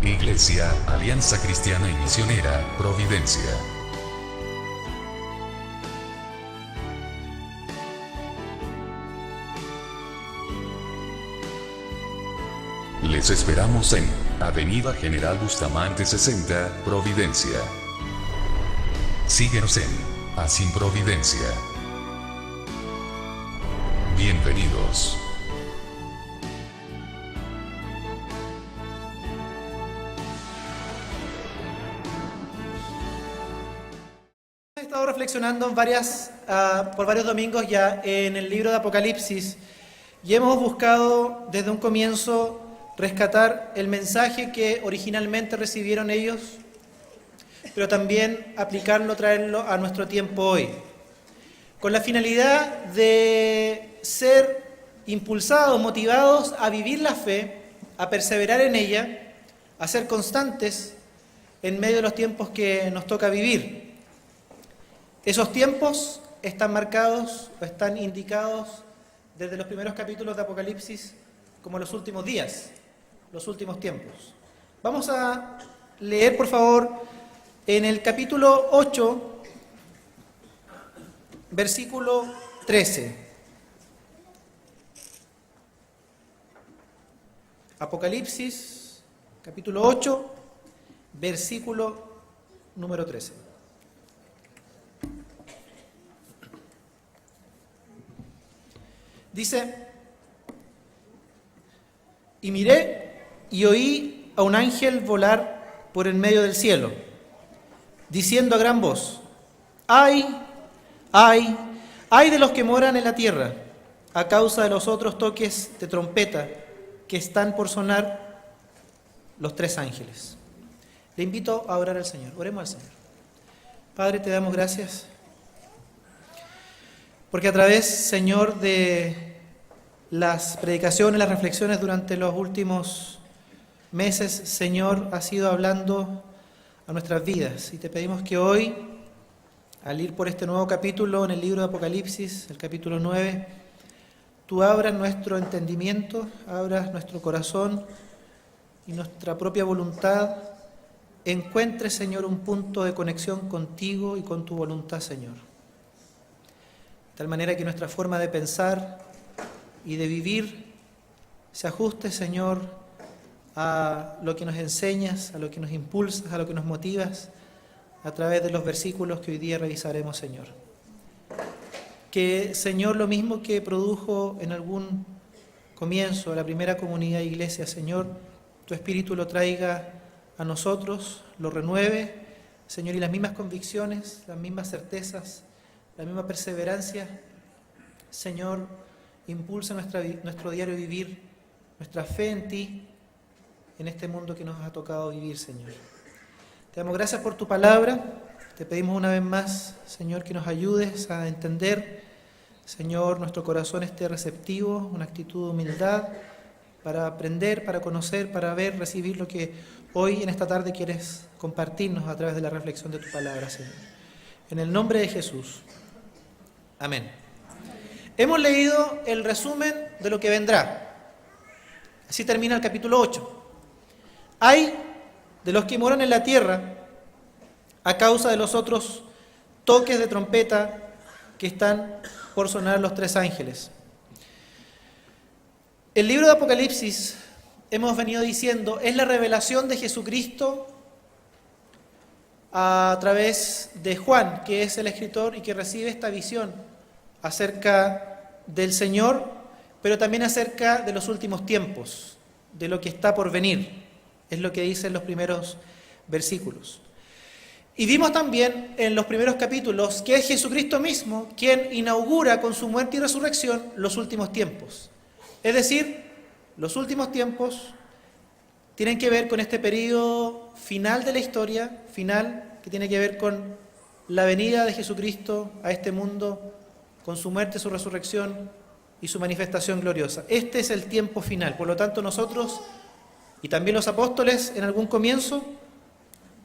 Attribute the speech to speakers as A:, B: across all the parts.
A: Iglesia, Alianza Cristiana y Misionera, Providencia. Les esperamos en Avenida General Bustamante 60, Providencia. Síguenos en Así Providencia. Bienvenidos.
B: He estado reflexionando por varios domingos ya en el libro de Apocalipsis y hemos buscado desde un comienzo rescatar el mensaje que originalmente recibieron ellos, pero también aplicarlo, traerlo a nuestro tiempo hoy, con la finalidad de ser impulsados, motivados a vivir la fe, a perseverar en ella, a ser constantes en medio de los tiempos que nos toca vivir. Esos tiempos están marcados o están indicados desde los primeros capítulos de Apocalipsis como los últimos días, los últimos tiempos. Vamos a leer, por favor, en el capítulo 8, versículo 13. Apocalipsis, capítulo 8, versículo número 13. Dice: y miré y oí a un ángel volar por en medio del cielo, diciendo a gran voz: ¡ay, ay, ay de los que moran en la tierra, a causa de los otros toques de trompeta que están por sonar los tres ángeles! Le invito a orar al Señor. Oremos al Señor. Padre, te damos gracias, porque a través, Señor, de las predicaciones, las reflexiones durante los últimos meses, Señor, has ido hablando a nuestras vidas. Y te pedimos que hoy, al ir por este nuevo capítulo en el libro de Apocalipsis, el capítulo 9, tú abras nuestro entendimiento, abras nuestro corazón y nuestra propia voluntad, encuentre, Señor, un punto de conexión contigo y con tu voluntad, Señor. De tal manera que nuestra forma de pensar y de vivir se ajuste, Señor, a lo que nos enseñas, a lo que nos impulsas, a lo que nos motivas a través de los versículos que hoy día revisaremos, Señor. Que, Señor, lo mismo que produjo en algún comienzo la primera comunidad de iglesia, Señor, tu Espíritu lo traiga a nosotros, lo renueve, Señor, y las mismas convicciones, las mismas certezas, la misma perseverancia, Señor, impulsa nuestro diario vivir, nuestra fe en ti, en este mundo que nos ha tocado vivir, Señor. Te damos gracias por tu palabra, te pedimos una vez más, Señor, que nos ayudes a entender, Señor, nuestro corazón esté receptivo, una actitud de humildad, para aprender, para conocer, para ver, recibir lo que hoy en esta tarde quieres compartirnos a través de la reflexión de tu palabra, Señor. En el nombre de Jesús. Amén. Hemos leído el resumen de lo que vendrá. Así termina el capítulo 8. Hay de los que moran en la tierra a causa de los otros toques de trompeta que están por sonar los tres ángeles. El libro de Apocalipsis, hemos venido diciendo, es la revelación de Jesucristo a través de Juan, que es el escritor y que recibe esta visión acerca del Señor, pero también acerca de los últimos tiempos, de lo que está por venir. Es lo que dicen los primeros versículos. Y vimos también en los primeros capítulos que es Jesucristo mismo quien inaugura con su muerte y resurrección los últimos tiempos. Es decir, los últimos tiempos tienen que ver con este periodo final de la historia, final que tiene que ver con la venida de Jesucristo a este mundo, con su muerte, su resurrección y su manifestación gloriosa. Este es el tiempo final. Por lo tanto, nosotros y también los apóstoles en algún comienzo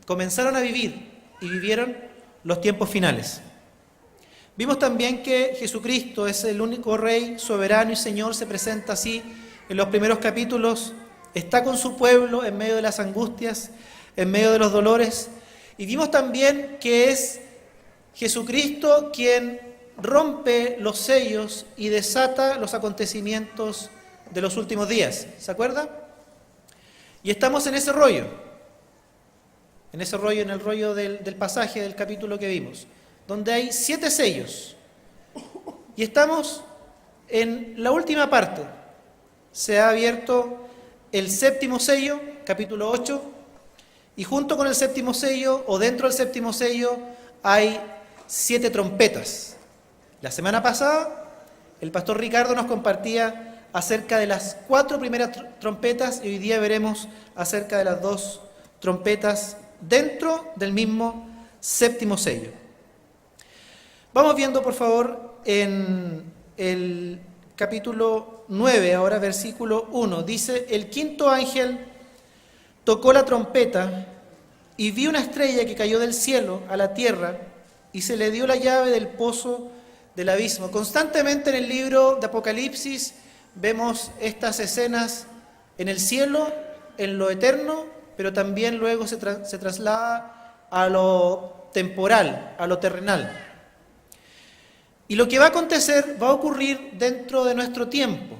B: comenzaron a vivir y vivieron los tiempos finales. Vimos también que Jesucristo es el único Rey, soberano y Señor, se presenta así en los primeros capítulos está con su pueblo en medio de las angustias, en medio de los dolores. Y vimos también que es Jesucristo quien rompe los sellos y desata los acontecimientos de los últimos días. ¿Se acuerda? Y estamos en ese rollo, en el rollo del pasaje del capítulo que vimos, donde hay 7 sellos. Y estamos en la última parte. Se ha abierto el 7º sello, capítulo 8, y junto con el 7º sello, o dentro del 7º sello, hay 7 trompetas. La semana pasada, el pastor Ricardo nos compartía acerca de las 4 primeras trompetas, y hoy día veremos acerca de las 2 trompetas dentro del mismo 7º sello. Vamos viendo, por favor, en el capítulo 9, ahora versículo 1, dice: el 5.º ángel tocó la trompeta y vi una estrella que cayó del cielo a la tierra y se le dio la llave del pozo del abismo. Constantemente en el libro de Apocalipsis vemos estas escenas en el cielo, en lo eterno, pero también luego se traslada a lo temporal, a lo terrenal. Y lo que va a acontecer va a ocurrir dentro de nuestro tiempo,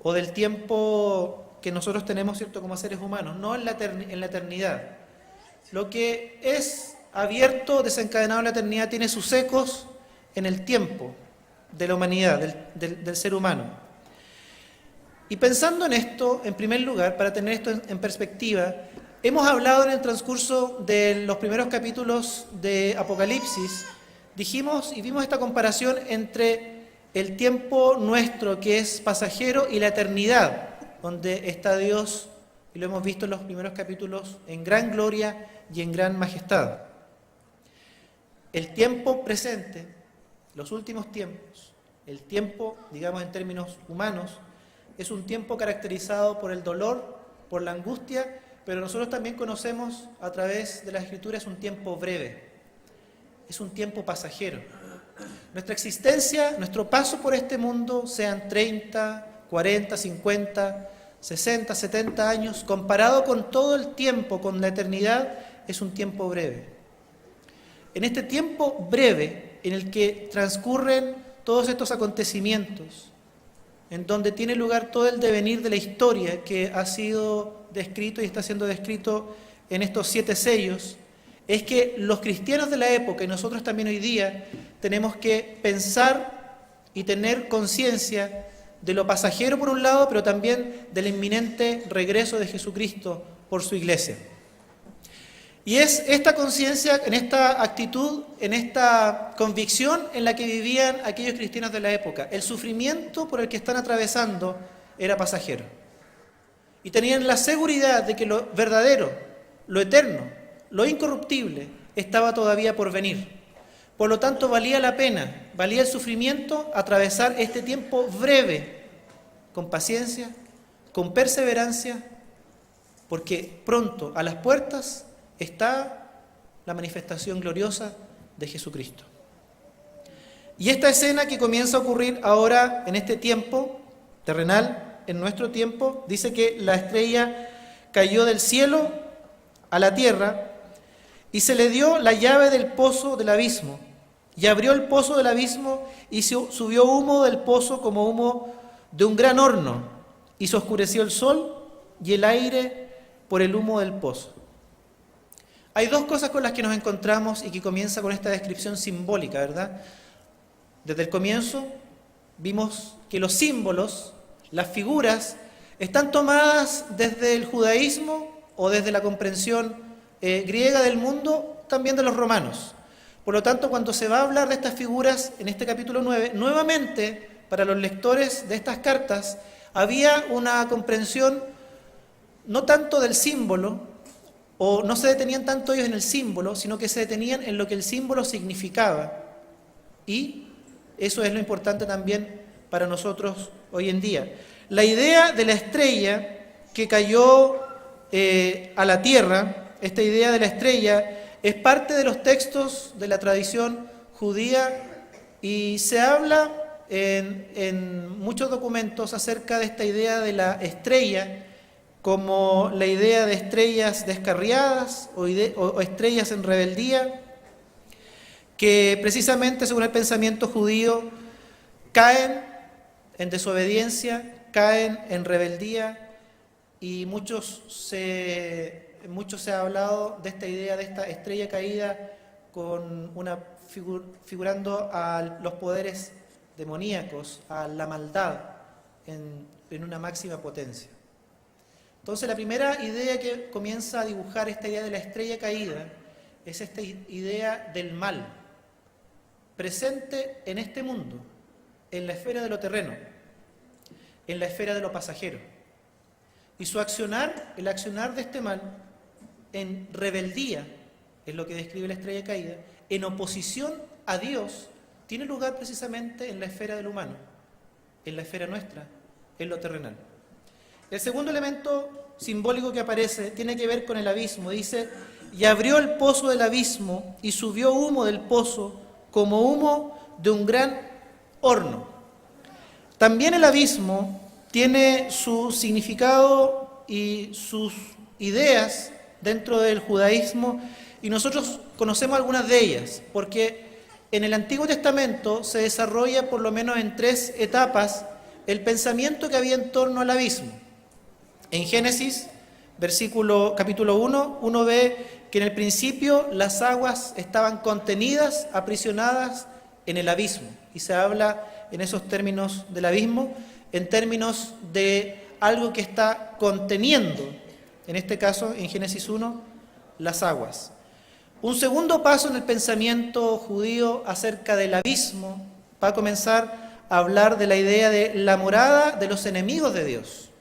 B: o del tiempo que nosotros tenemos, ¿cierto?, como seres humanos, no en la eternidad. Lo que es abierto, desencadenado en la eternidad, tiene sus ecos en el tiempo de la humanidad, del ser humano. Y pensando en esto, en primer lugar, para tener esto en perspectiva, hemos hablado en el transcurso de los primeros capítulos de Apocalipsis. Dijimos y vimos esta comparación entre el tiempo nuestro, que es pasajero, y la eternidad, donde está Dios, y lo hemos visto en los primeros capítulos, en gran gloria y en gran majestad. El tiempo presente, los últimos tiempos, el tiempo, digamos en términos humanos, es un tiempo caracterizado por el dolor, por la angustia, pero nosotros también conocemos a través de la Escritura, es un tiempo breve. Es un tiempo pasajero. Nuestra existencia, nuestro paso por este mundo, sean 30, 40, 50, 60, 70 años, comparado con todo el tiempo, con la eternidad, es un tiempo breve. En este tiempo breve, en el que transcurren todos estos acontecimientos, en donde tiene lugar todo el devenir de la historia que ha sido descrito y está siendo descrito en estos 7 sellos, es que los cristianos de la época, y nosotros también hoy día, tenemos que pensar y tener conciencia de lo pasajero por un lado, pero también del inminente regreso de Jesucristo por su iglesia. Y es esta conciencia, en esta actitud, en esta convicción en la que vivían aquellos cristianos de la época. El sufrimiento por el que están atravesando era pasajero. Y tenían la seguridad de que lo verdadero, lo eterno, lo incorruptible estaba todavía por venir. Por lo tanto, valía la pena, valía el sufrimiento atravesar este tiempo breve, con paciencia, con perseverancia, porque pronto a las puertas está la manifestación gloriosa de Jesucristo. Y esta escena que comienza a ocurrir ahora en este tiempo terrenal, en nuestro tiempo, dice que la estrella cayó del cielo a la tierra y se le dio la llave del pozo del abismo, y abrió el pozo del abismo y subió humo del pozo como humo de un gran horno, y se oscureció el sol y el aire por el humo del pozo. Hay 2 cosas con las que nos encontramos y que comienza con esta descripción simbólica, ¿verdad? Desde el comienzo vimos que los símbolos, las figuras, están tomadas desde el judaísmo o desde la comprensión griega del mundo, también de los romanos. Por lo tanto, cuando se va a hablar de estas figuras en este capítulo 9, nuevamente, para los lectores de estas cartas, había una comprensión no tanto del símbolo, o no se detenían tanto ellos en el símbolo, sino que se detenían en lo que el símbolo significaba. Y eso es lo importante también para nosotros hoy en día. La idea de la estrella que cayó a la tierra, esta idea de la estrella, es parte de los textos de la tradición judía y se habla en muchos documentos acerca de esta idea de la estrella como la idea de estrellas descarriadas o estrellas en rebeldía, que precisamente según el pensamiento judío caen en desobediencia, caen en rebeldía, y mucho se ha hablado de esta idea de esta estrella caída figurando a los poderes demoníacos, a la maldad en una máxima potencia. Entonces la primera idea que comienza a dibujar esta idea de la estrella caída es esta idea del mal, presente en este mundo, en la esfera de lo terreno, en la esfera de lo pasajero. Y su accionar, el accionar de este mal, en rebeldía, es lo que describe la estrella caída, en oposición a Dios, tiene lugar precisamente en la esfera del humano, en la esfera nuestra, en lo terrenal. El segundo elemento simbólico que aparece tiene que ver con el abismo. Dice: y abrió el pozo del abismo y subió humo del pozo como humo de un gran horno. También el abismo tiene su significado y sus ideas dentro del judaísmo, y nosotros conocemos algunas de ellas, porque en el Antiguo Testamento se desarrolla por lo menos en 3 etapas el pensamiento que había en torno al abismo. En Génesis, capítulo 1, uno ve que en el principio las aguas estaban contenidas, aprisionadas en el abismo, y se habla en esos términos del abismo, en términos de algo que está conteniendo, en este caso, en Génesis 1, las aguas. Un segundo paso en el pensamiento judío acerca del abismo va a comenzar a hablar de la idea de la morada de los enemigos de Dios.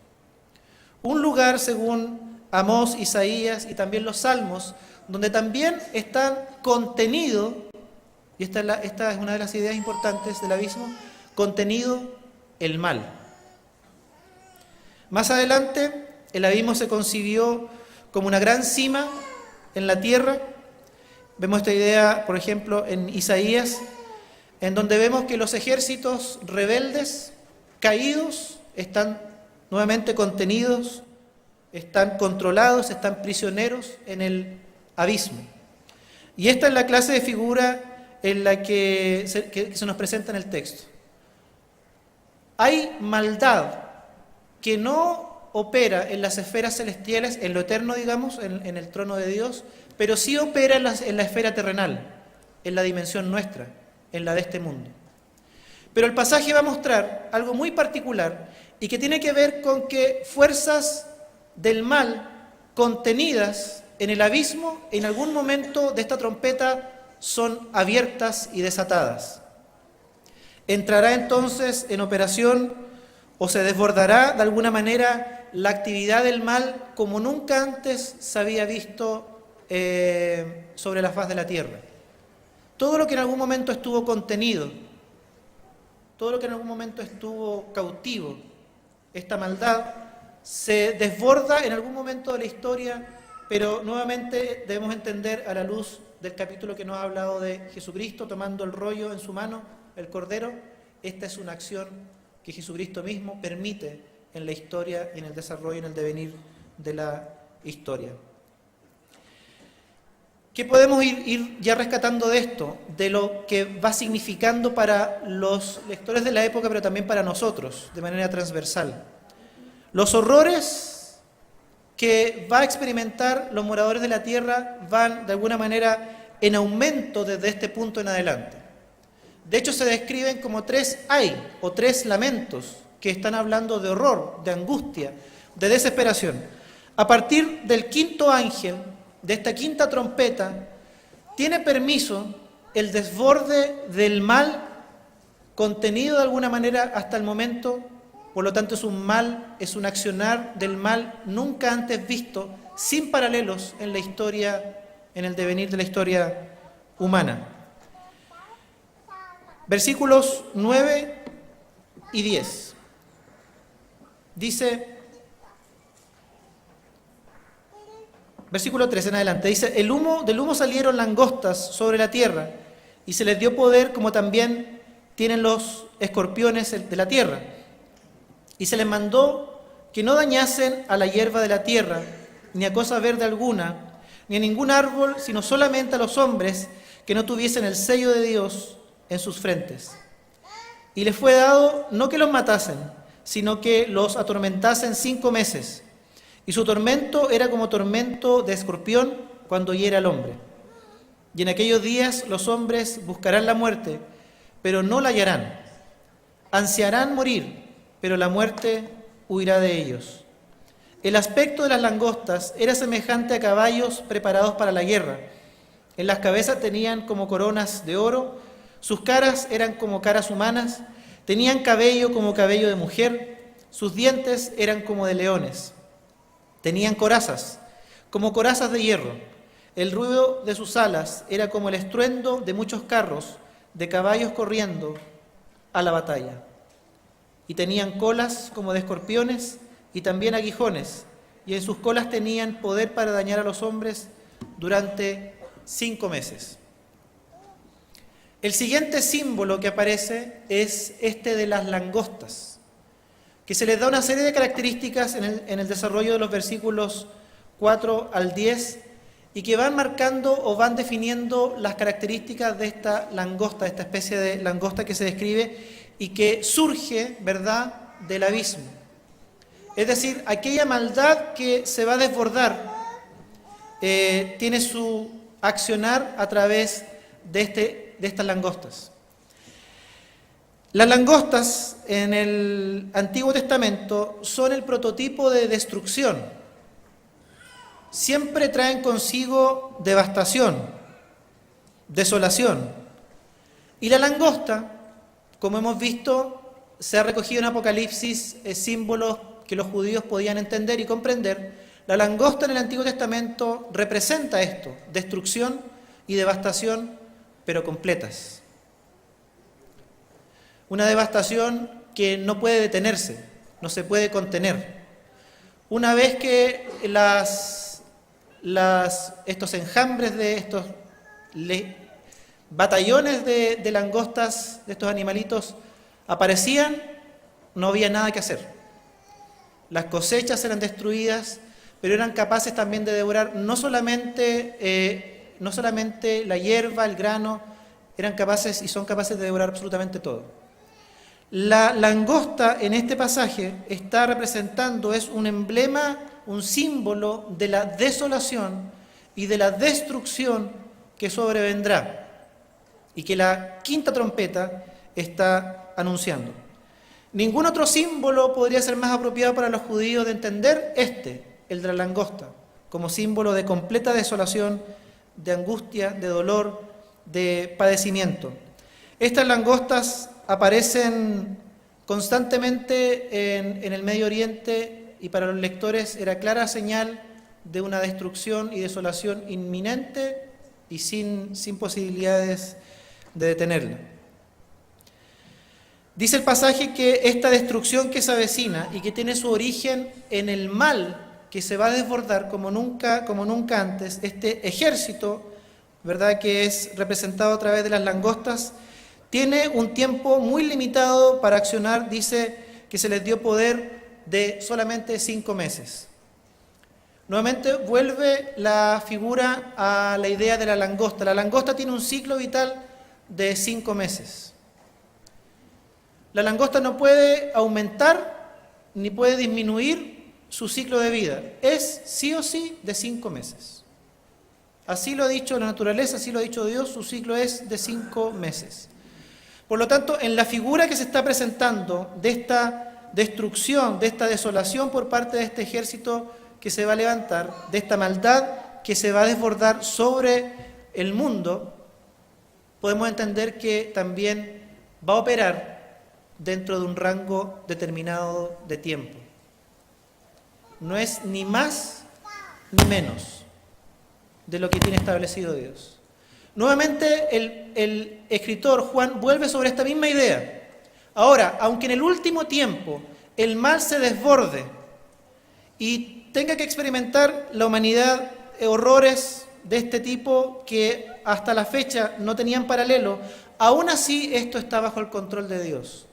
B: Un lugar, según Amós, Isaías y también los Salmos, donde también están contenidos, y esta es una de las ideas importantes del abismo, contenido el mal. Más adelante, el abismo se concibió como una gran cima en la tierra. Vemos esta idea, por ejemplo, en Isaías, en donde vemos que los ejércitos rebeldes, caídos, están nuevamente contenidos, están controlados, están prisioneros en el abismo. Y esta es la clase de figura en la que se nos presenta en el texto. Hay maldad que no opera en las esferas celestiales, en lo eterno, digamos, en el trono de Dios, pero sí opera en la esfera terrenal, en la dimensión nuestra, en la de este mundo. Pero el pasaje va a mostrar algo muy particular y que tiene que ver con que fuerzas del mal contenidas en el abismo, en algún momento de esta trompeta, son abiertas y desatadas. Entrará entonces en operación o se desbordará de alguna manera la actividad del mal como nunca antes se había visto sobre la faz de la tierra. Todo lo que en algún momento estuvo contenido, todo lo que en algún momento estuvo cautivo, esta maldad se desborda en algún momento de la historia, pero nuevamente debemos entender a la luz del capítulo que nos ha hablado de Jesucristo tomando el rollo en su mano, el cordero. Esta es una acción que Jesucristo mismo permite en la historia y en el desarrollo, en el devenir de la historia. ¿Qué podemos ir ya rescatando de esto? De lo que va significando para los lectores de la época, pero también para nosotros, de manera transversal. Los horrores que va a experimentar los moradores de la tierra van, de alguna manera, en aumento desde este punto en adelante. De hecho, se describen como 3 ay, o 3 lamentos, que están hablando de horror, de angustia, de desesperación. A partir del 5.º ángel, de esta 5ª trompeta, tiene permiso el desborde del mal contenido de alguna manera hasta el momento. Por lo tanto, es un mal, es un accionar del mal nunca antes visto, sin paralelos en la historia, en el devenir de la historia humana. Versículos 9 y 10. Dice, versículo 3 en adelante, dice: del humo salieron langostas sobre la tierra, y se les dio poder como también tienen los escorpiones de la tierra. Y se les mandó que no dañasen a la hierba de la tierra, ni a cosa verde alguna, ni a ningún árbol, sino solamente a los hombres que no tuviesen el sello de Dios en sus frentes. Y les fue dado no que los matasen, sino que los atormentasen 5 meses. Y su tormento era como tormento de escorpión cuando hiere al hombre. Y en aquellos días los hombres buscarán la muerte, pero no la hallarán. Ansiarán morir, pero la muerte huirá de ellos. El aspecto de las langostas era semejante a caballos preparados para la guerra. En las cabezas tenían como coronas de oro, sus caras eran como caras humanas, tenían cabello como cabello de mujer, sus dientes eran como de leones. Tenían corazas, como corazas de hierro. El ruido de sus alas era como el estruendo de muchos carros, de caballos corriendo a la batalla. Y tenían colas como de escorpiones y también aguijones, y en sus colas tenían poder para dañar a los hombres durante 5 meses. El siguiente símbolo que aparece es este de las langostas, que se les da una serie de características en el desarrollo de los versículos 4 al 10 y que van marcando o van definiendo las características de esta langosta, esta especie de langosta que se describe y que surge, ¿verdad?, del abismo. Es decir, aquella maldad que se va a desbordar tiene su accionar a través de estas langostas. Las langostas en el Antiguo Testamento son el prototipo de destrucción. Siempre traen consigo devastación, desolación. Y la langosta, como hemos visto, se ha recogido en Apocalipsis símbolos que los judíos podían entender y comprender. La langosta en el Antiguo Testamento representa esto, destrucción y devastación, pero completas. Una devastación que no puede detenerse, no se puede contener. Una vez que estos enjambres de estos batallones de langostas, de estos animalitos, aparecían, no había nada que hacer. Las cosechas eran destruidas, pero eran capaces también de devorar no solamente la hierba, el grano, eran capaces y son capaces de devorar absolutamente todo. La langosta en este pasaje está representando, es un emblema, un símbolo de la desolación y de la destrucción que sobrevendrá y que la quinta trompeta está anunciando. Ningún otro símbolo podría ser más apropiado para los judíos de entender el de la langosta, como símbolo de completa desolación, de angustia, de dolor, de padecimiento. Estas langostas aparecen constantemente en el Medio Oriente y para los lectores era clara señal de una destrucción y desolación inminente y sin posibilidades de detenerla. Dice el pasaje que esta destrucción que se avecina y que tiene su origen en el mal que se va a desbordar como nunca antes, este ejército, ¿verdad?, que es representado a través de las langostas, tiene un tiempo muy limitado para accionar. Dice que se les dio poder de solamente 5 meses. Nuevamente vuelve la figura a la idea de la langosta. La langosta tiene un ciclo vital de 5 meses. La langosta no puede aumentar ni puede disminuir su ciclo de vida. Es sí o sí de 5 meses. Así lo ha dicho la naturaleza, así lo ha dicho Dios, su ciclo es de 5 meses. Por lo tanto, en la figura que se está presentando de esta destrucción, de esta desolación por parte de este ejército que se va a levantar, de esta maldad que se va a desbordar sobre el mundo, podemos entender que también va a operar dentro de un rango determinado de tiempo. No es ni más ni menos de lo que tiene establecido Dios. Nuevamente el escritor Juan vuelve sobre esta misma idea. Ahora, aunque en el último tiempo el mal se desborde y tenga que experimentar la humanidad horrores de este tipo que hasta la fecha no tenían paralelo, aún así esto está bajo el control de Dios.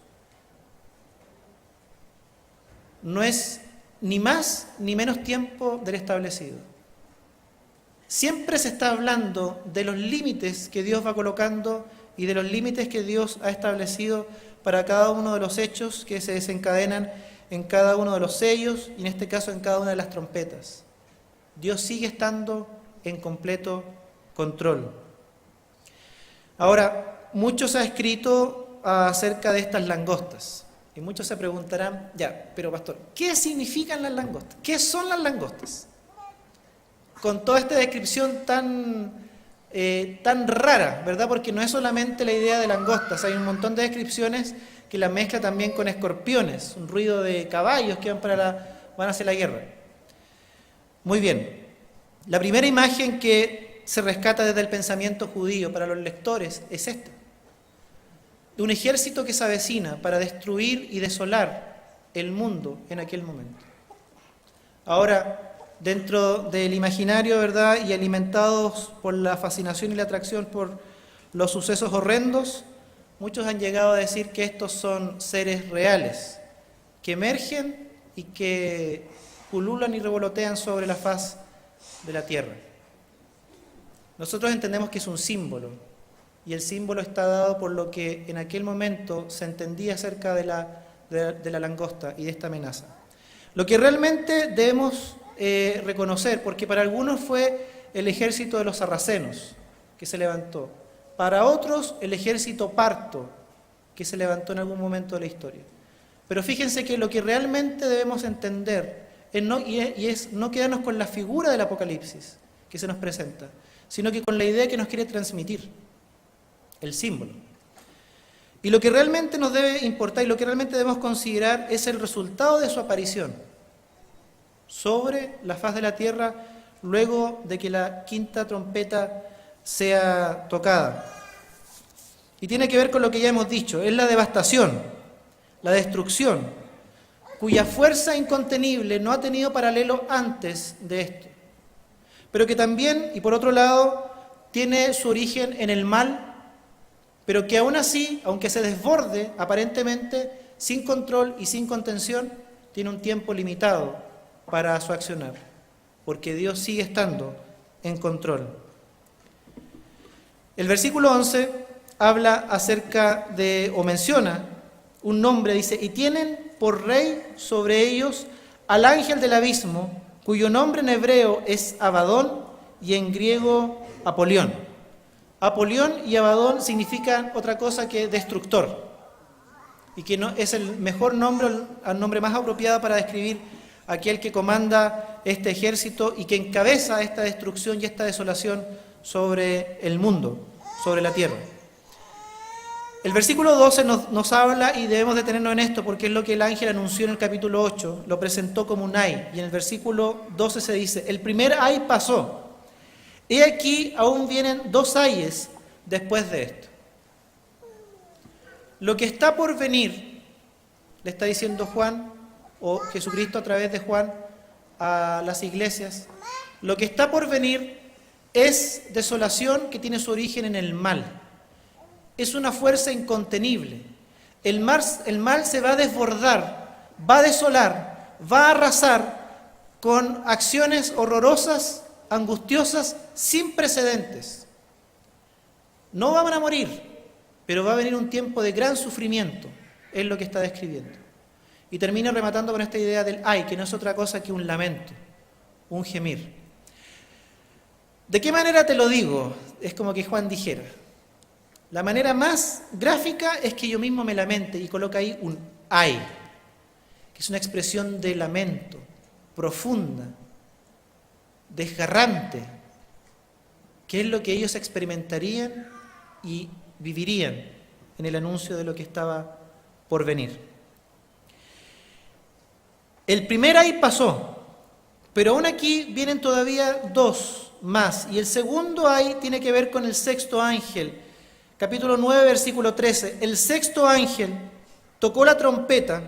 B: No es ni más ni menos tiempo del establecido. Siempre se está hablando de los límites que Dios va colocando y de los límites que Dios ha establecido para cada uno de los hechos que se desencadenan en cada uno de los sellos y en este caso en cada una de las trompetas. Dios sigue estando en completo control. Ahora, mucho se ha escrito acerca de estas langostas y muchos se preguntarán, ya, pero pastor, ¿qué significan las langostas? ¿Qué son las langostas? Con toda esta descripción tan rara, ¿verdad? Porque no es solamente la idea de langostas, hay un montón de descripciones que la mezcla también con escorpiones, un ruido de caballos que van hacia la guerra. Muy bien, la primera imagen que se rescata desde el pensamiento judío para los lectores es esta, de un ejército que se avecina para destruir y desolar el mundo en aquel momento. Ahora, dentro del imaginario, ¿verdad?, y alimentados por la fascinación y la atracción por los sucesos horrendos, muchos han llegado a decir que estos son seres reales, que emergen y que pululan y revolotean sobre la faz de la tierra. Nosotros entendemos que es un símbolo, y el símbolo está dado por lo que en aquel momento se entendía acerca de la langosta y de esta amenaza. Lo que realmente debemos reconocer, porque para algunos fue el ejército de los sarracenos que se levantó, para otros el ejército parto que se levantó en algún momento de la historia. Pero fíjense que lo que realmente debemos entender es no quedarnos con la figura del Apocalipsis que se nos presenta, sino que con la idea que nos quiere transmitir, el símbolo. Y lo que realmente nos debe importar y lo que realmente debemos considerar es el resultado de su aparición sobre la faz de la tierra luego de que la quinta trompeta sea tocada. Y tiene que ver con lo que ya hemos dicho, es la devastación, la destrucción, cuya fuerza incontenible no ha tenido paralelo antes de esto, pero que también, y por otro lado, tiene su origen en el mal, pero que aún así, aunque se desborde aparentemente, sin control y sin contención, tiene un tiempo limitado para su accionar, porque Dios sigue estando en control. El versículo 11 habla acerca de, o menciona un nombre, dice, y tienen por rey sobre ellos al ángel del abismo, cuyo nombre en hebreo es Abadón y en griego Apolión. Apolión y Abadón significan otra cosa que destructor, y que no, es el mejor nombre, el nombre más apropiado para describir aquel que comanda este ejército y que encabeza esta destrucción y esta desolación sobre el mundo, sobre la tierra. El versículo 12 nos habla, y debemos detenernos en esto porque es lo que el ángel anunció en el capítulo 8, lo presentó como un ay, y en el versículo 12 se dice, el primer ay pasó, he aquí aún vienen dos ayes después de esto. Lo que está por venir, le está diciendo Juan, o Jesucristo a través de Juan a las iglesias, lo que está por venir es desolación que tiene su origen en el mal. Es una fuerza incontenible. El mal se va a desbordar, va a desolar, va a arrasar con acciones horrorosas, angustiosas, sin precedentes. No van a morir, pero va a venir un tiempo de gran sufrimiento, es lo que está describiendo. Y termina rematando con esta idea del ay, que no es otra cosa que un lamento, un gemir. ¿De qué manera te lo digo? Es como que Juan dijera. La manera más gráfica es que yo mismo me lamente y coloca ahí un ay, que es una expresión de lamento, profunda, desgarrante, que es lo que ellos experimentarían y vivirían en el anuncio de lo que estaba por venir. El primer ay pasó, pero aún aquí vienen todavía dos más, y el segundo ay tiene que ver con el sexto ángel. Capítulo 9, versículo 13. El sexto ángel tocó la trompeta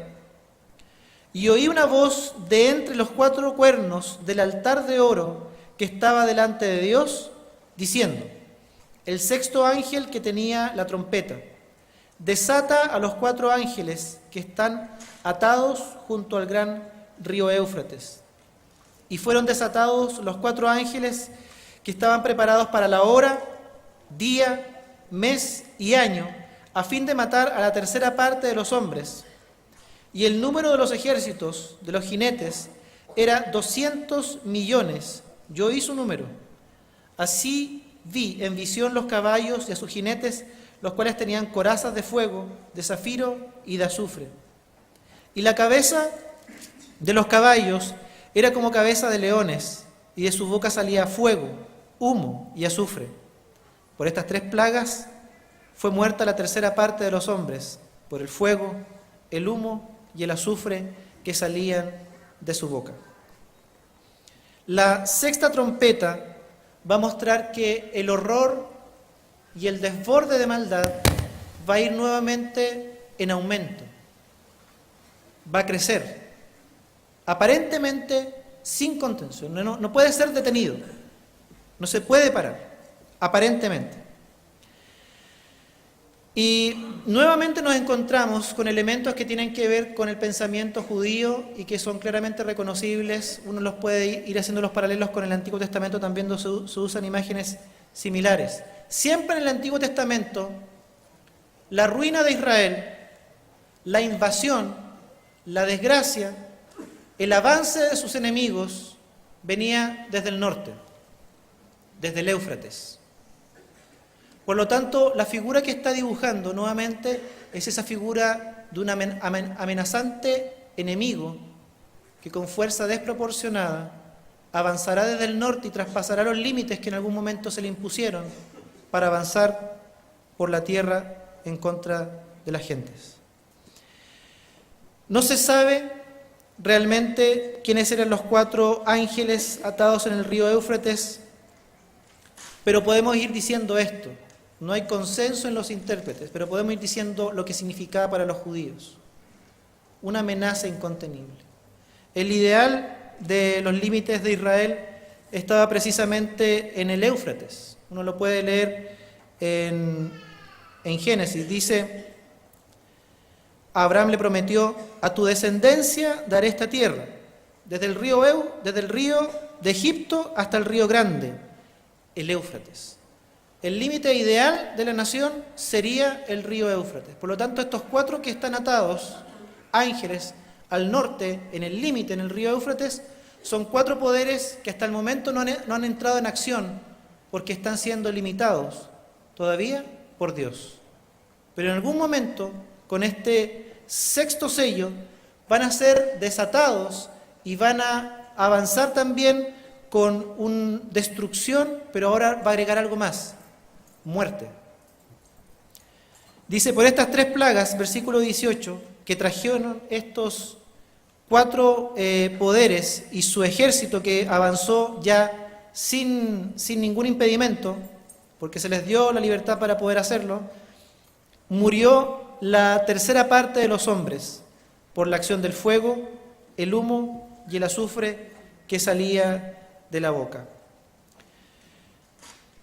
B: y oí una voz de entre los cuatro cuernos del altar de oro que estaba delante de Dios, diciendo, el sexto ángel que tenía la trompeta, desata a los cuatro ángeles que están atados junto al gran río Éufrates. Y fueron desatados los 4 ángeles que estaban preparados para la hora, día, mes y año, a fin de matar a la tercera parte de los hombres. Y el número de los ejércitos, de los jinetes, era 200 millones. Yo oí su número. Así vi en visión los caballos y a sus jinetes, los cuales tenían corazas de fuego, de zafiro y de azufre. Y la cabeza de los caballos era como cabeza de leones, y de su boca salía fuego, humo y azufre. Por estas 3 plagas fue muerta la tercera parte de los hombres, por el fuego, el humo y el azufre que salían de su boca. La 6ª trompeta va a mostrar que el horror y el desborde de maldad va a ir nuevamente en aumento, va a crecer, aparentemente sin contención, no puede ser detenido, no se puede parar, aparentemente. Y nuevamente nos encontramos con elementos que tienen que ver con el pensamiento judío y que son claramente reconocibles. Uno los puede ir haciendo los paralelos con el Antiguo Testamento, también se usan imágenes similares. Siempre en el Antiguo Testamento, la ruina de Israel, la invasión, la desgracia, el avance de sus enemigos venía desde el norte, desde el Éufrates. Por lo tanto, la figura que está dibujando nuevamente es esa figura de un amenazante enemigo que con fuerza desproporcionada avanzará desde el norte y traspasará los límites que en algún momento se le impusieron para avanzar por la tierra en contra de las gentes. No se sabe realmente quiénes eran los 4 ángeles atados en el río Éufrates, pero podemos ir diciendo esto. No hay consenso en los intérpretes, pero podemos ir diciendo lo que significaba para los judíos. Una amenaza incontenible. El ideal de los límites de Israel estaba precisamente en el Éufrates. Uno lo puede leer en Génesis. Dice, Abraham le prometió, a tu descendencia daré esta tierra, desde el río de Egipto hasta el río grande, el Éufrates. El límite ideal de la nación sería el río Éufrates. Por lo tanto, estos 4 que están atados, ángeles, al norte, en el límite, en el río Éufrates, son 4 poderes que hasta el momento no han entrado en acción porque están siendo limitados todavía por Dios. Pero en algún momento, con este 6º sello, van a ser desatados y van a avanzar también con una destrucción, pero ahora va a agregar algo más. Muerte. Dice, por estas 3 plagas, versículo 18, que trajeron estos 4 poderes y su ejército que avanzó ya sin ningún impedimento, porque se les dio la libertad para poder hacerlo, murió la tercera parte de los hombres por la acción del fuego, el humo y el azufre que salía de la boca.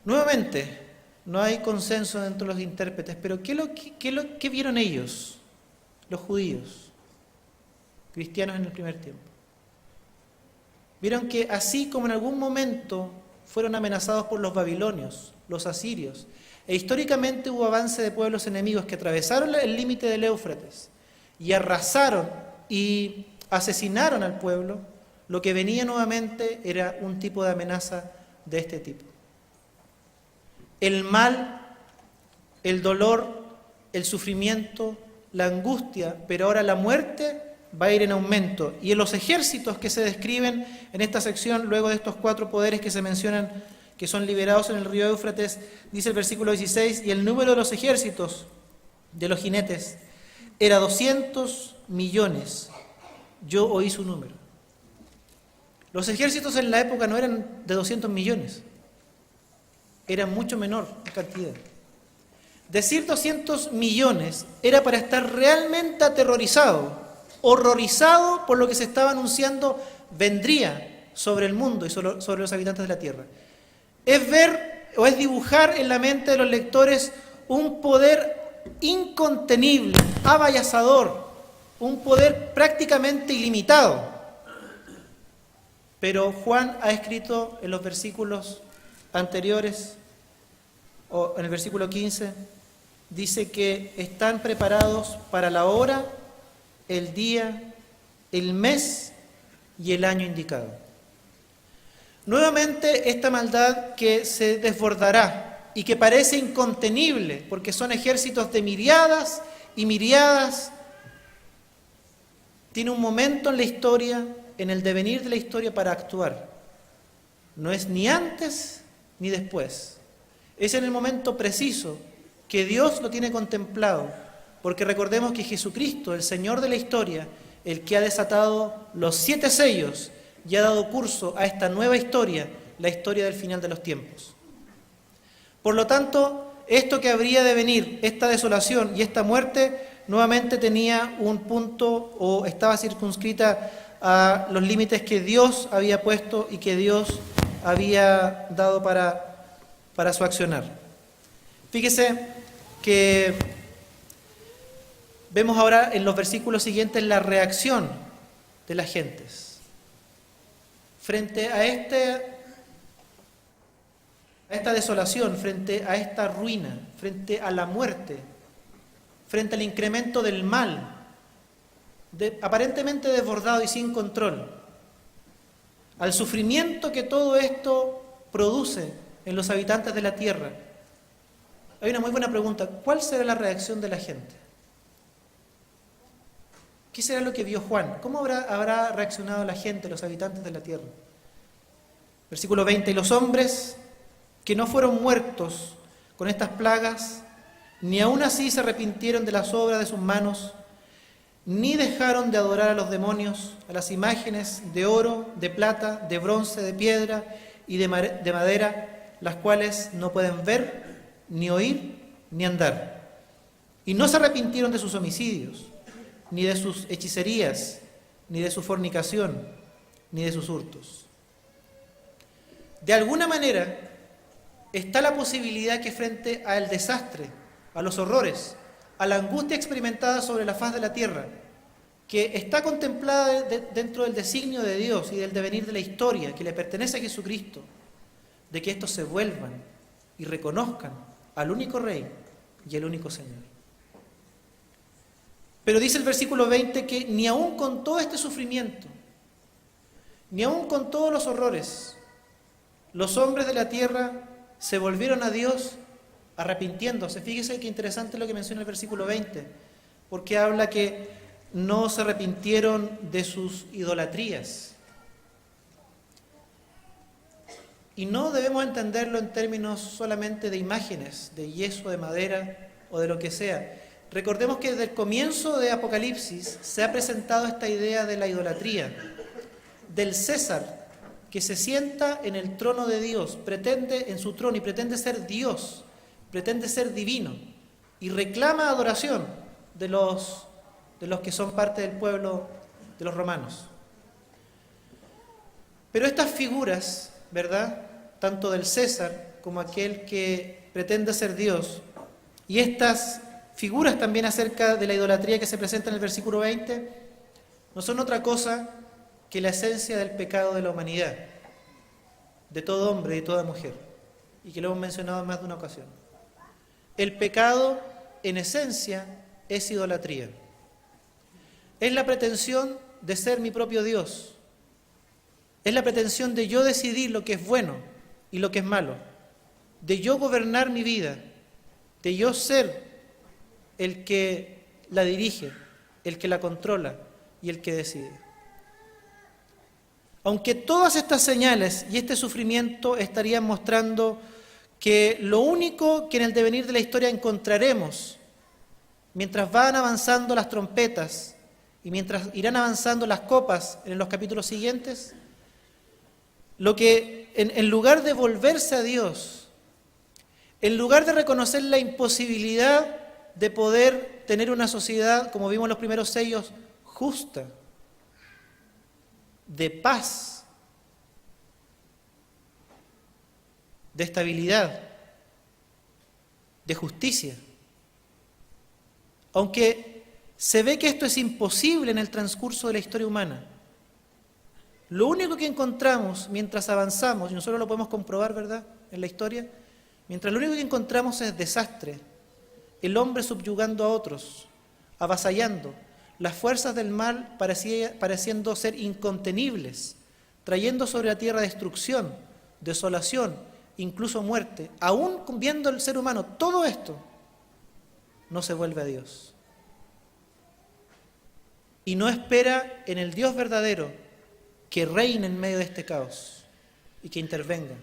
B: Nuevamente, no hay consenso entre los intérpretes, pero ¿qué vieron ellos, los judíos, cristianos en el primer tiempo? Vieron que así como en algún momento fueron amenazados por los babilonios, los asirios, e históricamente hubo avance de pueblos enemigos que atravesaron el límite del Éufrates y arrasaron y asesinaron al pueblo, lo que venía nuevamente era un tipo de amenaza de este tipo. El mal, el dolor, el sufrimiento, la angustia, pero ahora la muerte va a ir en aumento. Y en los ejércitos que se describen en esta sección, luego de estos 4 poderes que se mencionan, que son liberados en el río Éufrates, dice el versículo 16, y el número de los ejércitos de los jinetes era 200 millones. Yo oí su número. Los ejércitos en la época no eran de 200 millones. Era mucho menor en cantidad. Decir 200 millones era para estar realmente aterrorizado, horrorizado por lo que se estaba anunciando vendría sobre el mundo y sobre los habitantes de la tierra. Es ver o es dibujar en la mente de los lectores un poder incontenible, avasallador, un poder prácticamente ilimitado. Pero Juan ha escrito en los versículos anteriores, o en el versículo 15, dice que están preparados para la hora, el día, el mes y el año indicado. Nuevamente esta maldad que se desbordará y que parece incontenible, porque son ejércitos de miriadas y miriadas, tiene un momento en la historia, en el devenir de la historia para actuar. No es ni antes ni después. Es en el momento preciso que Dios lo tiene contemplado, porque recordemos que Jesucristo, el Señor de la historia, el que ha desatado los 7 sellos y ha dado curso a esta nueva historia, la historia del final de los tiempos. Por lo tanto, esto que habría de venir, esta desolación y esta muerte, nuevamente tenía un punto o estaba circunscrita a los límites que Dios había puesto y que Dios había dado para su accionar. Fíjese que vemos ahora en los versículos siguientes la reacción de las gentes frente a esta desolación, frente a esta ruina, frente a la muerte, frente al incremento del mal, aparentemente desbordado y sin control, al sufrimiento que todo esto produce en los habitantes de la tierra. Hay una muy buena pregunta: ¿cuál será la reacción de la gente? ¿Qué será lo que vio Juan? ¿Cómo habrá reaccionado la gente, los habitantes de la tierra? Versículo 20: y los hombres que no fueron muertos con estas plagas, ni aun así se arrepintieron de las obras de sus manos, ni dejaron de adorar a los demonios, a las imágenes de oro, de plata, de bronce, de piedra y de madera, las cuales no pueden ver, ni oír, ni andar. Y no se arrepintieron de sus homicidios, ni de sus hechicerías, ni de su fornicación, ni de sus hurtos. De alguna manera, está la posibilidad que frente al desastre, a los horrores, a la angustia experimentada sobre la faz de la tierra, que está contemplada dentro del designio de Dios y del devenir de la historia que le pertenece a Jesucristo, de que estos se vuelvan y reconozcan al único Rey y al único Señor. Pero dice el versículo 20 que ni aun con todo este sufrimiento, ni aun con todos los horrores, los hombres de la tierra se volvieron a Dios arrepintiéndose. Fíjese qué interesante lo que menciona el versículo 20, porque habla que no se arrepintieron de sus idolatrías. Y no debemos entenderlo en términos solamente de imágenes, de yeso, de madera o de lo que sea. Recordemos que desde el comienzo de Apocalipsis se ha presentado esta idea de la idolatría, del César, que se sienta en el trono de Dios, pretende en su trono y pretende ser Dios, pretende ser divino y reclama adoración de los que son parte del pueblo de los romanos. Pero estas figuras, ¿verdad?, tanto del César como aquel que pretende ser Dios, y estas figuras también acerca de la idolatría que se presenta en el versículo 20, no son otra cosa que la esencia del pecado de la humanidad, de todo hombre y toda mujer, y que lo hemos mencionado en más de una ocasión. El pecado, en esencia, es idolatría. Es la pretensión de ser mi propio Dios. Es la pretensión de yo decidir lo que es bueno y lo que es malo, de yo gobernar mi vida, de yo ser el que la dirige, el que la controla y el que decide. Aunque todas estas señales y este sufrimiento estarían mostrando que lo único que en el devenir de la historia encontraremos, mientras van avanzando las trompetas y mientras irán avanzando las copas en los capítulos siguientes, lo que en lugar de volverse a Dios, en lugar de reconocer la imposibilidad de poder tener una sociedad, como vimos en los primeros sellos, justa, de paz, de estabilidad, de justicia. Aunque se ve que esto es imposible en el transcurso de la historia humana, Lo único que encontramos mientras avanzamos, y nosotros lo podemos comprobar, ¿verdad?, en la historia, mientras lo único que encontramos es desastre, el hombre subyugando a otros, avasallando, las fuerzas del mal pareciendo ser incontenibles, trayendo sobre la tierra destrucción, desolación, incluso muerte. Aún viendo el ser humano todo esto, no se vuelve a Dios. Y no espera en el Dios verdadero que reine en medio de este caos y que intervenga.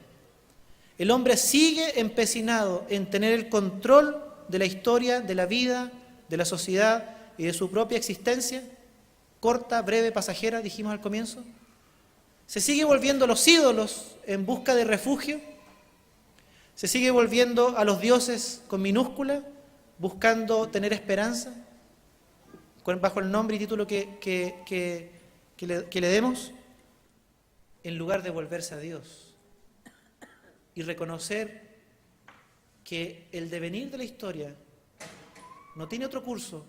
B: El hombre sigue empecinado en tener el control de la historia, de la vida, de la sociedad y de su propia existencia, corta, breve, pasajera, dijimos al comienzo. Se sigue volviendo a los ídolos en busca de refugio, se sigue volviendo a los dioses con minúscula, buscando tener esperanza, bajo el nombre y título que le demos, en lugar de volverse a Dios y reconocer que el devenir de la historia no tiene otro curso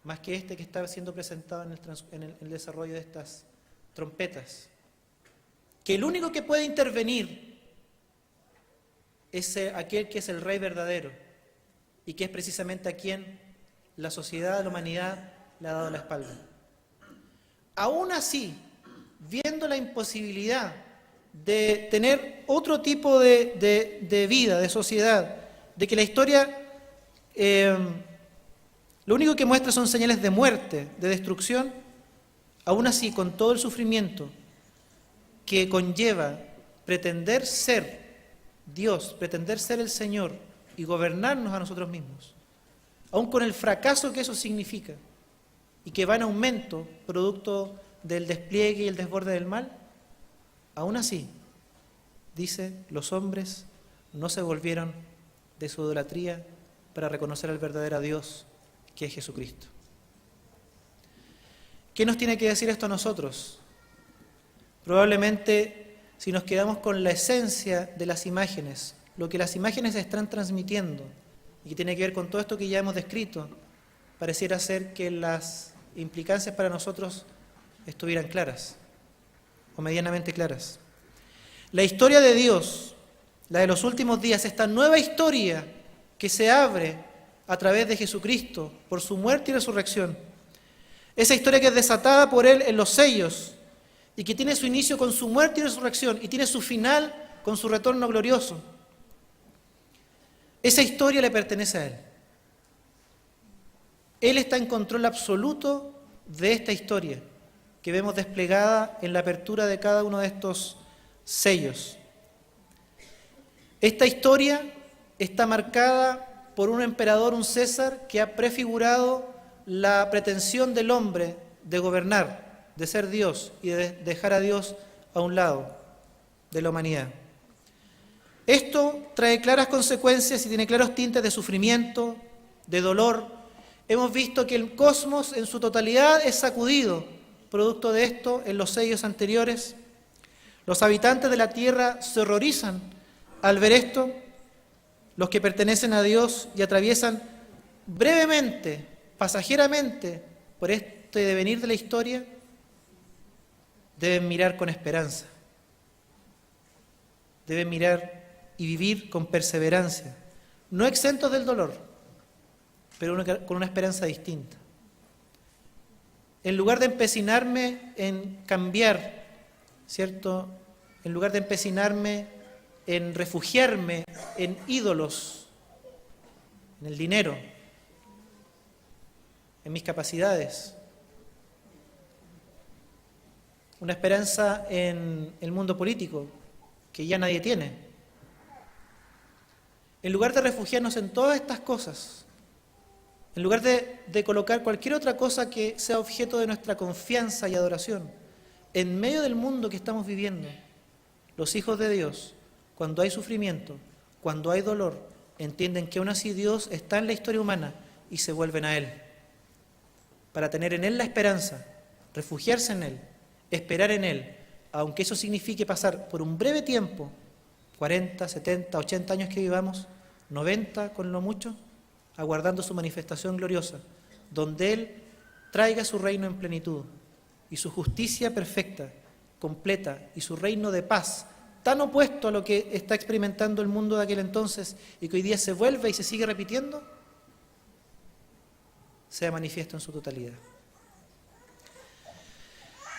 B: más que este que está siendo presentado en el desarrollo de estas trompetas. Que el único que puede intervenir es aquel que es el Rey verdadero y que es precisamente a quien la sociedad, la humanidad le ha dado la espalda. Aún así, viendo la imposibilidad de tener otro tipo de vida, de sociedad, de que la historia lo único que muestra son señales de muerte, de destrucción, aún así, con todo el sufrimiento que conlleva pretender ser Dios, pretender ser el Señor y gobernarnos a nosotros mismos, aún con el fracaso que eso significa y que va en aumento producto del despliegue y el desborde del mal, aún así, dice, los hombres no se volvieron de su idolatría para reconocer al verdadero Dios, que es Jesucristo. ¿Qué nos tiene que decir esto a nosotros? Probablemente, si nos quedamos con la esencia de las imágenes, lo que las imágenes están transmitiendo, y que tiene que ver con todo esto que ya hemos descrito, pareciera ser que las implicancias para nosotros estuvieran claras, o medianamente claras. La historia de Dios, la de los últimos días, esta nueva historia que se abre a través de Jesucristo, por su muerte y resurrección, esa historia que es desatada por Él en los sellos, y que tiene su inicio con su muerte y resurrección, y tiene su final con su retorno glorioso. Esa historia le pertenece a Él. Él está en control absoluto de esta historia que vemos desplegada en la apertura de cada uno de estos sellos. Esta historia está marcada por un emperador, un César, que ha prefigurado la pretensión del hombre de gobernar, de ser Dios y de dejar a Dios a un lado de la humanidad. Esto trae claras consecuencias y tiene claros tintes de sufrimiento, de dolor. Hemos visto que el cosmos en su totalidad es sacudido, producto de esto, en los sellos anteriores. Los habitantes de la tierra se horrorizan al ver esto. Los que pertenecen a Dios y atraviesan brevemente, pasajeramente, por este devenir de la historia, deben mirar con esperanza. Deben mirar y vivir con perseverancia, no exentos del dolor, pero con una esperanza distinta. En lugar de empecinarme en cambiar, ¿cierto? En lugar de empecinarme en refugiarme en ídolos, en el dinero, en mis capacidades, una esperanza en el mundo político que ya nadie tiene. En lugar de refugiarnos en todas estas cosas, en lugar de colocar cualquier otra cosa que sea objeto de nuestra confianza y adoración, en medio del mundo que estamos viviendo, los hijos de Dios, cuando hay sufrimiento, cuando hay dolor, entienden que aún así Dios está en la historia humana y se vuelven a Él, para tener en Él la esperanza, refugiarse en Él, esperar en Él, aunque eso signifique pasar por un breve tiempo, 40, 70, 80 años que vivamos, 90 con lo mucho, aguardando su manifestación gloriosa, donde Él traiga su reino en plenitud y su justicia perfecta completa y su reino de paz, tan opuesto a lo que está experimentando el mundo de aquel entonces y que hoy día se vuelve y se sigue repitiendo, sea manifiesto en su totalidad.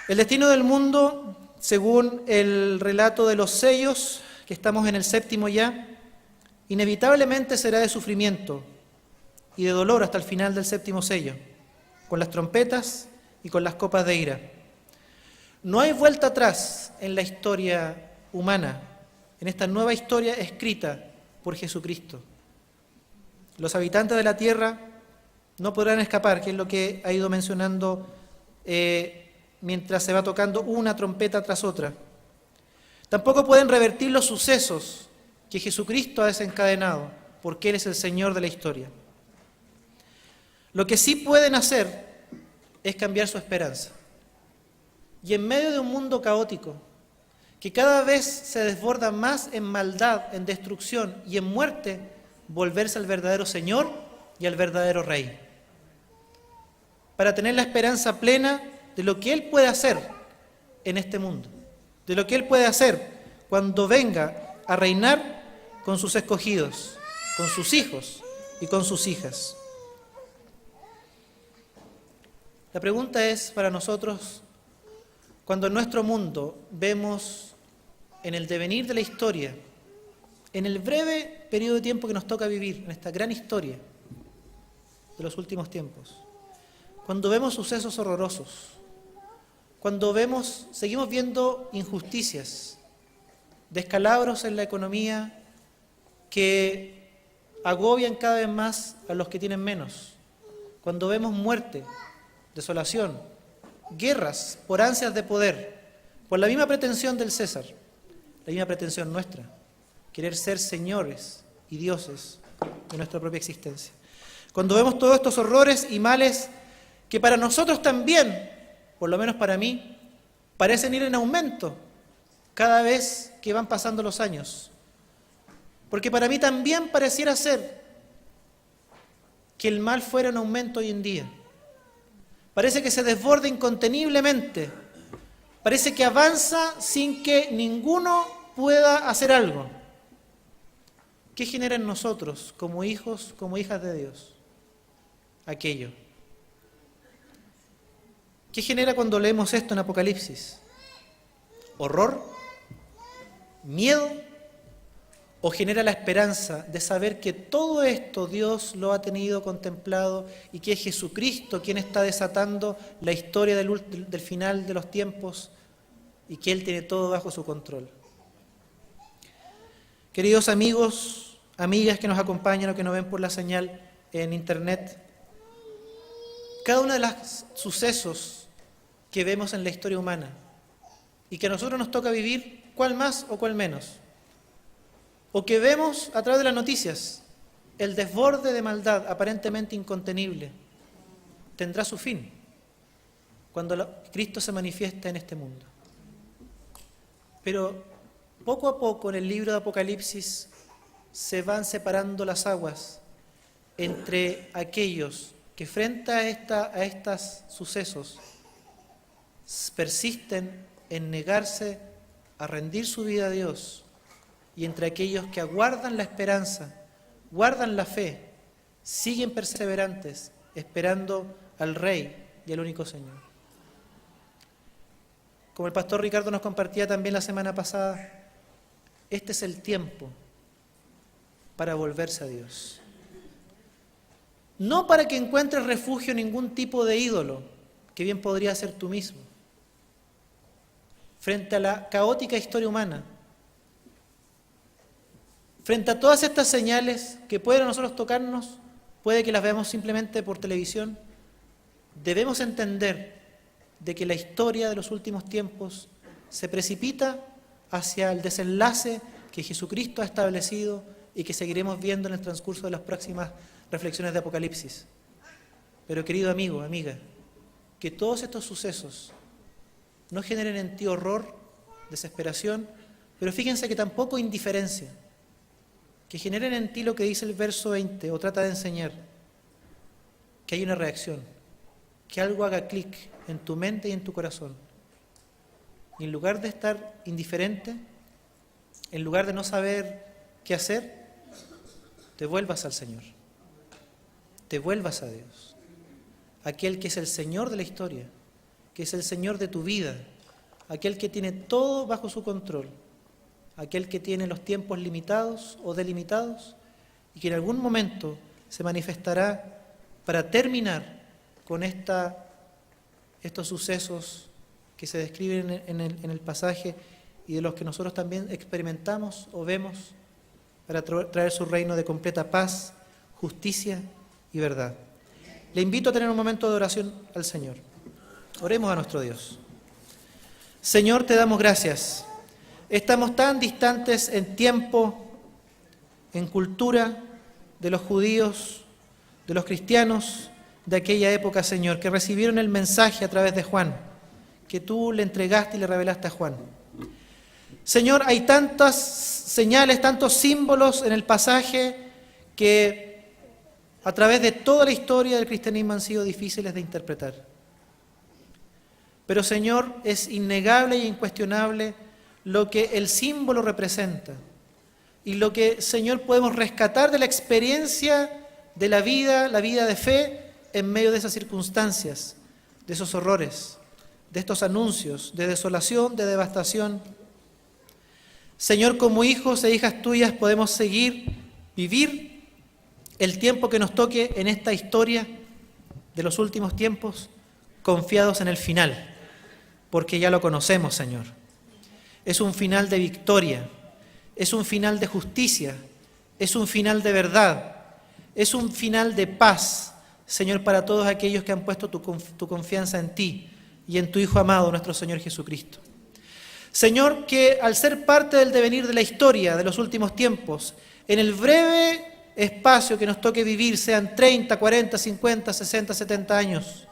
B: El destino del mundo, según el relato de los sellos, que estamos en el 7º ya, inevitablemente será de sufrimiento y de dolor hasta el final del 7º sello, con las trompetas y con las copas de ira. No hay vuelta atrás en la historia humana, en esta nueva historia escrita por Jesucristo. Los habitantes de la tierra no podrán escapar, que es lo que ha ido mencionando mientras se va tocando una trompeta tras otra. Tampoco pueden revertir los sucesos que Jesucristo ha desencadenado, porque Él es el Señor de la historia. Lo que sí pueden hacer es cambiar su esperanza. Y en medio de un mundo caótico, que cada vez se desborda más en maldad, en destrucción y en muerte, volverse al verdadero Señor y al verdadero Rey. Para tener la esperanza plena de lo que Él puede hacer en este mundo, de lo que Él puede hacer cuando venga a reinar con sus escogidos, con sus hijos y con sus hijas. La pregunta es para nosotros, cuando en nuestro mundo vemos en el devenir de la historia, en el breve periodo de tiempo que nos toca vivir, en esta gran historia de los últimos tiempos, cuando vemos sucesos horrorosos, cuando seguimos viendo injusticias, descalabros en la economía que agobian cada vez más a los que tienen menos, cuando vemos muerte, desolación, guerras por ansias de poder, por la misma pretensión del César, la misma pretensión nuestra, querer ser señores y dioses de nuestra propia existencia. Cuando vemos todos estos horrores y males que para nosotros también, por lo menos para mí, parecen ir en aumento cada vez que van pasando los años. Porque para mí también pareciera ser que el mal fuera en aumento hoy en día. Parece que se desborda inconteniblemente. Parece que avanza sin que ninguno pueda hacer algo. ¿Qué genera en nosotros, como hijos, como hijas de Dios? Aquello. ¿Qué genera cuando leemos esto en Apocalipsis? ¿Horror? ¿Miedo? ¿O genera la esperanza de saber que todo esto Dios lo ha tenido contemplado y que es Jesucristo quien está desatando la historia del final de los tiempos y que Él tiene todo bajo su control? Queridos amigos, amigas que nos acompañan o que nos ven por la señal en internet, cada uno de los sucesos que vemos en la historia humana y que a nosotros nos toca vivir, cuál más o cuál menos, o que vemos a través de las noticias, el desborde de maldad aparentemente incontenible, tendrá su fin cuando Cristo se manifiesta en este mundo. Pero poco a poco en el libro de Apocalipsis se van separando las aguas entre aquellos que frente a estos sucesos persisten en negarse a rendir su vida a Dios, y entre aquellos que aguardan la esperanza, guardan la fe, siguen perseverantes, esperando al Rey y al único Señor. Como el pastor Ricardo nos compartía también la semana pasada, este es el tiempo para volverse a Dios. No para que encuentres refugio en ningún tipo de ídolo, que bien podría ser tú mismo, frente a la caótica historia humana, frente a todas estas señales que pueden a nosotros tocarnos, puede que las veamos simplemente por televisión, debemos entender de que la historia de los últimos tiempos se precipita hacia el desenlace que Jesucristo ha establecido y que seguiremos viendo en el transcurso de las próximas reflexiones de Apocalipsis. Pero querido amigo, amiga, que todos estos sucesos no generen en ti horror, desesperación, pero fíjense que tampoco indiferencia, que generen en ti lo que dice el verso 20, o trata de enseñar, que hay una reacción, que algo haga clic en tu mente y en tu corazón, y en lugar de estar indiferente, en lugar de no saber qué hacer, te vuelvas al Señor, te vuelvas a Dios, aquel que es el Señor de la historia, que es el Señor de tu vida, aquel que tiene todo bajo su control, aquel que tiene los tiempos limitados o delimitados y que en algún momento se manifestará para terminar con estos sucesos que se describen en el pasaje y de los que nosotros también experimentamos o vemos, para traer su reino de completa paz, justicia y verdad. Le invito a tener un momento de oración al Señor. Oremos a nuestro Dios. Señor, te damos gracias. Estamos tan distantes en tiempo, en cultura, de los judíos, de los cristianos de aquella época, Señor, que recibieron el mensaje a través de Juan, que tú le entregaste y le revelaste a Juan. Señor, hay tantas señales, tantos símbolos en el pasaje que a través de toda la historia del cristianismo han sido difíciles de interpretar. Pero, Señor, es innegable e incuestionable lo que el símbolo representa y lo que, Señor, podemos rescatar de la experiencia de la vida de fe en medio de esas circunstancias, de esos horrores, de estos anuncios de desolación, de devastación. Señor, como hijos e hijas tuyas podemos vivir el tiempo que nos toque en esta historia de los últimos tiempos, confiados en el final, porque ya lo conocemos, Señor. Es un final de victoria, es un final de justicia, es un final de verdad, es un final de paz, Señor, para todos aquellos que han puesto tu confianza en ti y en tu Hijo amado, nuestro Señor Jesucristo. Señor, que al ser parte del devenir de la historia de los últimos tiempos, en el breve espacio que nos toque vivir, sean 30, 40, 50, 60, 70 años,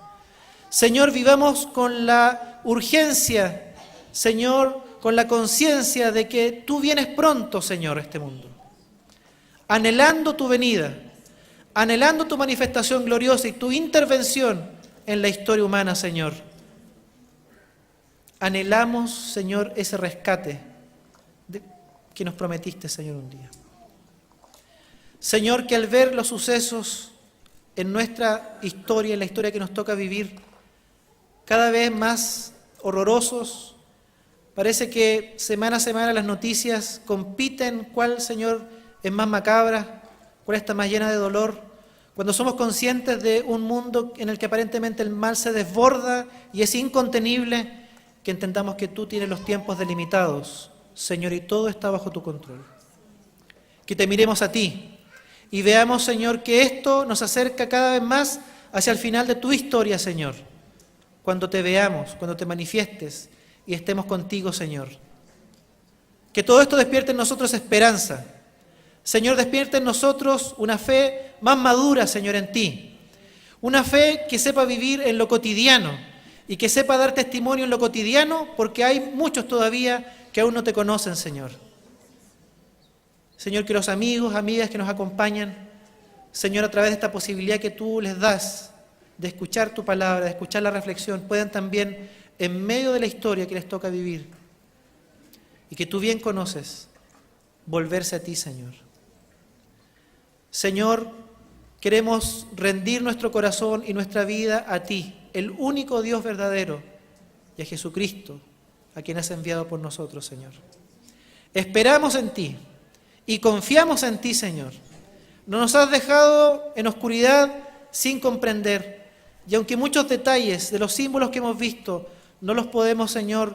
B: Señor, vivamos con la urgencia, Señor, con la conciencia de que tú vienes pronto, Señor, a este mundo, anhelando tu venida, anhelando tu manifestación gloriosa y tu intervención en la historia humana, Señor. Anhelamos, Señor, ese rescate que nos prometiste, Señor, un día. Señor, que al ver los sucesos en nuestra historia, en la historia que nos toca vivir, cada vez más horrorosos, parece que semana a semana las noticias compiten cuál, Señor, es más macabra, cuál está más llena de dolor, cuando somos conscientes de un mundo en el que aparentemente el mal se desborda y es incontenible, que entendamos que tú tienes los tiempos delimitados, Señor, y todo está bajo tu control. Que te miremos a ti y veamos, Señor, que esto nos acerca cada vez más hacia el final de tu historia, Señor, cuando te veamos, cuando te manifiestes y estemos contigo, Señor. Que todo esto despierte en nosotros esperanza. Señor, despierte en nosotros una fe más madura, Señor, en ti. Una fe que sepa vivir en lo cotidiano y que sepa dar testimonio en lo cotidiano, porque hay muchos todavía que aún no te conocen, Señor. Señor, que los amigos, amigas que nos acompañan, Señor, a través de esta posibilidad que tú les das de escuchar tu palabra, de escuchar la reflexión, puedan también, en medio de la historia que les toca vivir, y que tú bien conoces, volverse a ti, Señor. Señor, queremos rendir nuestro corazón y nuestra vida a ti, el único Dios verdadero, y a Jesucristo, a quien has enviado por nosotros, Señor. Esperamos en ti y confiamos en ti, Señor. No nos has dejado en oscuridad sin comprender, y aunque muchos detalles de los símbolos que hemos visto no los podemos, Señor,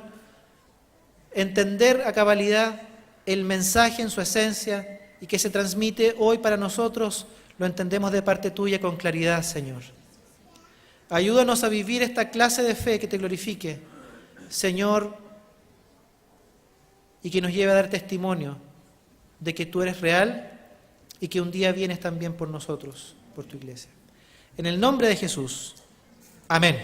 B: entender a cabalidad, el mensaje en su esencia y que se transmite hoy para nosotros, lo entendemos de parte tuya con claridad, Señor. Ayúdanos a vivir esta clase de fe que te glorifique, Señor, y que nos lleve a dar testimonio de que tú eres real y que un día vienes también por nosotros, por tu iglesia. En el nombre de Jesús. Amén.